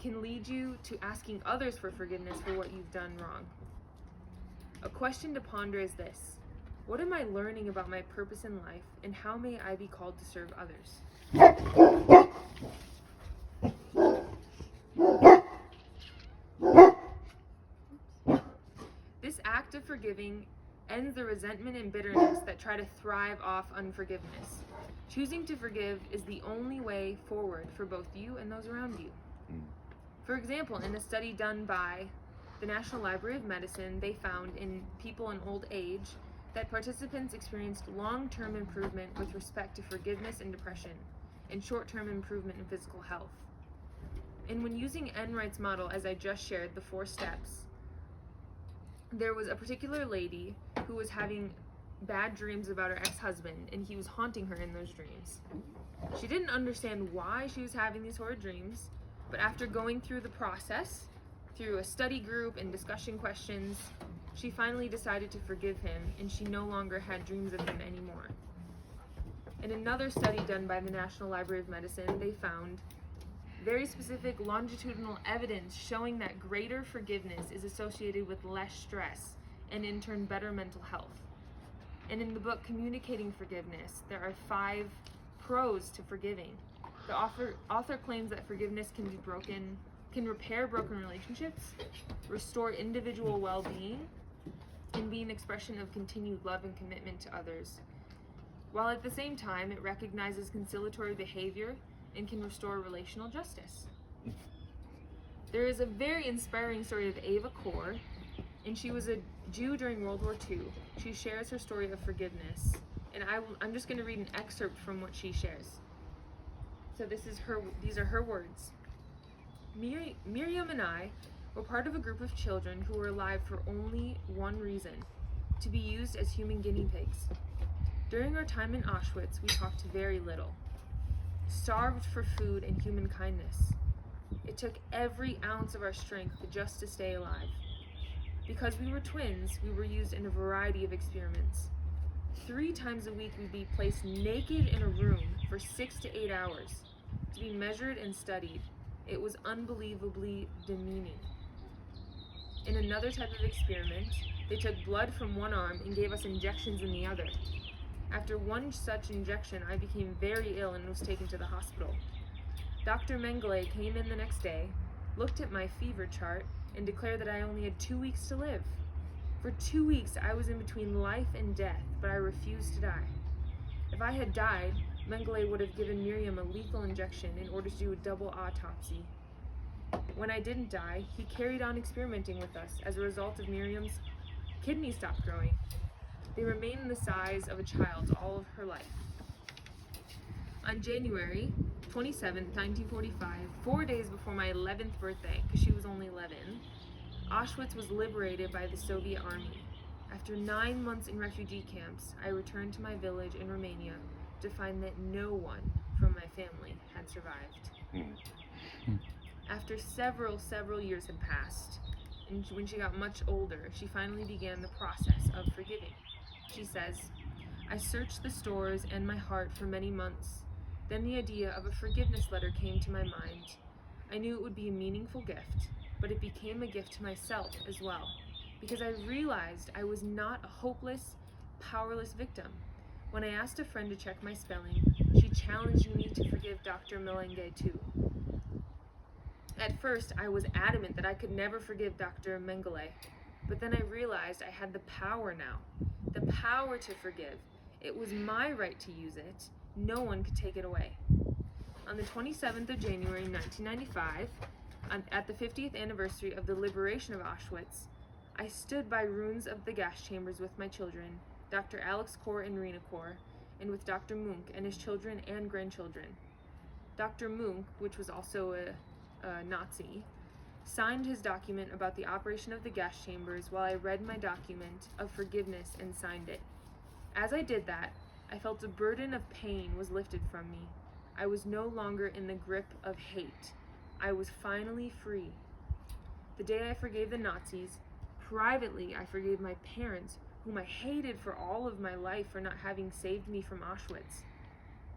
can lead you to asking others for forgiveness for what you've done wrong. A question to ponder is this: what am I learning about my purpose in life, and how may I be called to serve others? This act of forgiving ends the resentment and bitterness that try to thrive off unforgiveness. Choosing to forgive is the only way forward for both you and those around you. For example, in a study done by the National Library of Medicine, they found in people in old age that participants experienced long-term improvement with respect to forgiveness and depression, and short-term improvement in physical health. And when using Enright's model, as I just shared, the 4 steps, there was a particular lady who was having bad dreams about her ex-husband, and he was haunting her in those dreams. She didn't understand why she was having these horrid dreams, but after going through the process, through a study group and discussion questions, she finally decided to forgive him, and she no longer had dreams of him anymore. In another study done by the National Library of Medicine, they found very specific longitudinal evidence showing that greater forgiveness is associated with less stress and in turn better mental health. And in the book Communicating Forgiveness, there are 5 pros to forgiving. The author claims that forgiveness can repair broken relationships, restore individual well-being, and be an expression of continued love and commitment to others, while at the same time it recognizes conciliatory behavior and can restore relational justice. There is a very inspiring story of Ava Kor, and she was a Jew during World War II. She shares her story of forgiveness, and I'm just going to read an excerpt from what she shares. So these are her words. Miriam and I were part of a group of children who were alive for only one reason: to be used as human guinea pigs. During our time in Auschwitz, we talked very little, starved for food and human kindness. It took every ounce of our strength just to stay alive. Because we were twins, we were used in a variety of experiments. 3 times a week we'd be placed naked in a room for 6 to 8 hours to be measured and studied. It was unbelievably demeaning. In another type of experiment, they took blood from one arm and gave us injections in the other. After one such injection, I became very ill and was taken to the hospital. Dr. Mengele came in the next day, looked at my fever chart, and declared that I only had 2 weeks to live. For 2 weeks, I was in between life and death, but I refused to die. If I had died, Mengele would have given Miriam a lethal injection in order to do a double autopsy. When I didn't die, he carried on experimenting with us. As a result of Miriam's kidneys stopped growing. They remained the size of a child's all of her life. On January 27, 1945, 4 days before my 11th birthday, because she was only 11, Auschwitz was liberated by the Soviet army. After 9 months in refugee camps, I returned to my village in Romania to find that no one from my family had survived. After several years had passed, and when she got much older, she finally began the process of forgiving. She says, "I searched the stores and my heart for many months. Then the idea of a forgiveness letter came to my mind. I knew it would be a meaningful gift, but it became a gift to myself as well, because I realized I was not a hopeless, powerless victim. When I asked a friend to check my spelling, she challenged me to forgive Dr. Mengele too. At first, I was adamant that I could never forgive Dr. Mengele, but then I realized I had the power now, the power to forgive. It was my right to use it. No one could take it away." On the 27th of January 1995, at the 50th anniversary of the liberation of Auschwitz, I stood by ruins of the gas chambers with my children, Dr. Alex Kor and Rena Kor, and with Dr. Munk and his children and grandchildren. Dr. Munk, which was also a Nazi, signed his document about the operation of the gas chambers while I read my document of forgiveness and signed it. As I did that, I felt a burden of pain was lifted from me. I was no longer in the grip of hate. I was finally free. The day I forgave the Nazis, privately I forgave my parents, whom I hated for all of my life for not having saved me from Auschwitz.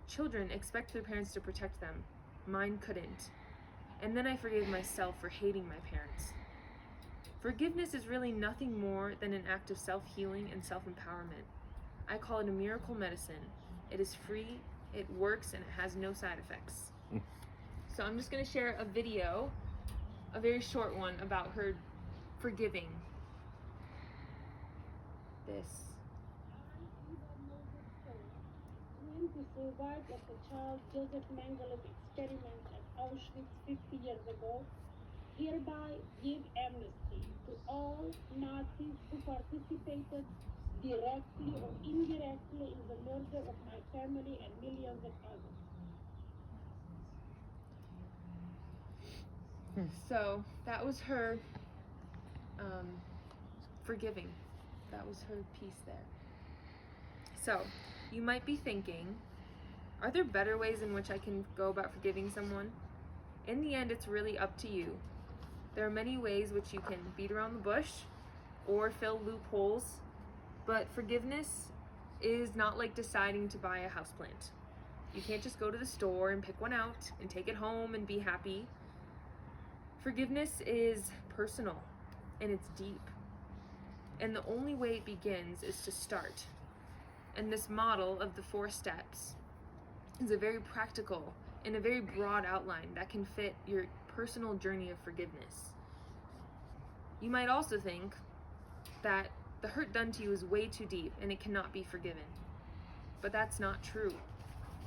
Children expect their parents to protect them. Mine couldn't. And then I forgave myself for hating my parents. Forgiveness is really nothing more than an act of self-healing and self-empowerment. I call it a miracle medicine. It is free, it works, and it has no side effects. So I'm just going to share a video, a very short one, about her forgiving this. Who survived of the child Joseph Mengele experiment at Auschwitz 50 years ago, hereby give amnesty to all Nazis who participated directly or indirectly in the murder of my family and millions of others. So that was her forgiving. That was her piece there. So you might be thinking, are there better ways in which I can go about forgiving someone? In the end, it's really up to you. There are many ways which you can beat around the bush or fill loopholes, but forgiveness is not like deciding to buy a houseplant. You can't just go to the store and pick one out and take it home and be happy. Forgiveness is personal and it's deep. And the only way it begins is to start. And this model of the 4 steps is a very practical and a very broad outline that can fit your personal journey of forgiveness. You might also think that the hurt done to you is way too deep and it cannot be forgiven. But that's not true.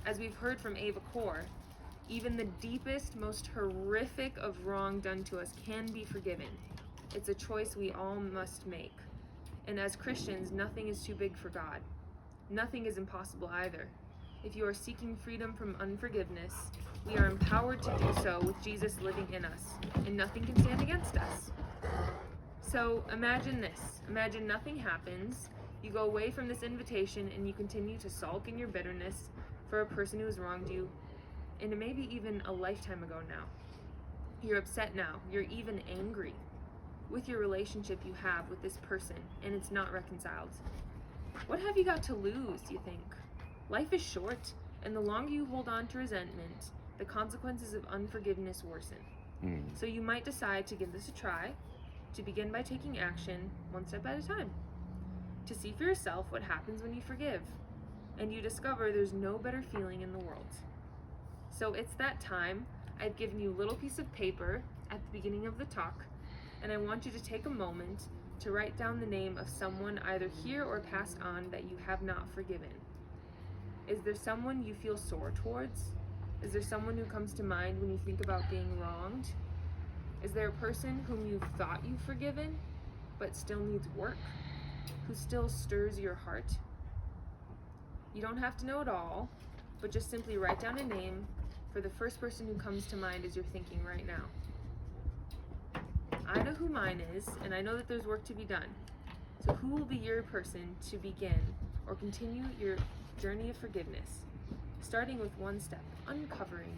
As we've heard from Ava Kor, even the deepest, most horrific of wrong done to us can be forgiven. It's a choice we all must make. And as Christians, nothing is too big for God. Nothing is impossible either. If you are seeking freedom from unforgiveness, we are empowered to do so with Jesus living in us, and nothing can stand against us. So imagine this. Imagine nothing happens. You go away from this invitation and you continue to sulk in your bitterness for a person who has wronged you, and maybe even a lifetime ago now. You're upset now. You're even angry with your relationship you have with this person, and it's not reconciled. What have you got to lose, you think? Life is short, and the longer you hold on to resentment, the consequences of unforgiveness worsen. So you might decide to give this a try, to begin by taking action one step at a time, to see for yourself what happens when you forgive, and you discover there's no better feeling in the world. So it's that time. I've given you a little piece of paper at the beginning of the talk, and I want you to take a moment to write down the name of someone either here or passed on that you have not forgiven. Is there someone you feel sore towards? Is there someone who comes to mind when you think about being wronged? Is there a person whom you've thought you've forgiven, but still needs work, who still stirs your heart? You don't have to know it all, but just simply write down a name for the first person who comes to mind as you're thinking right now. I know who mine is, and I know that there's work to be done. So who will be your person to begin or continue your journey of forgiveness, starting with one step, uncovering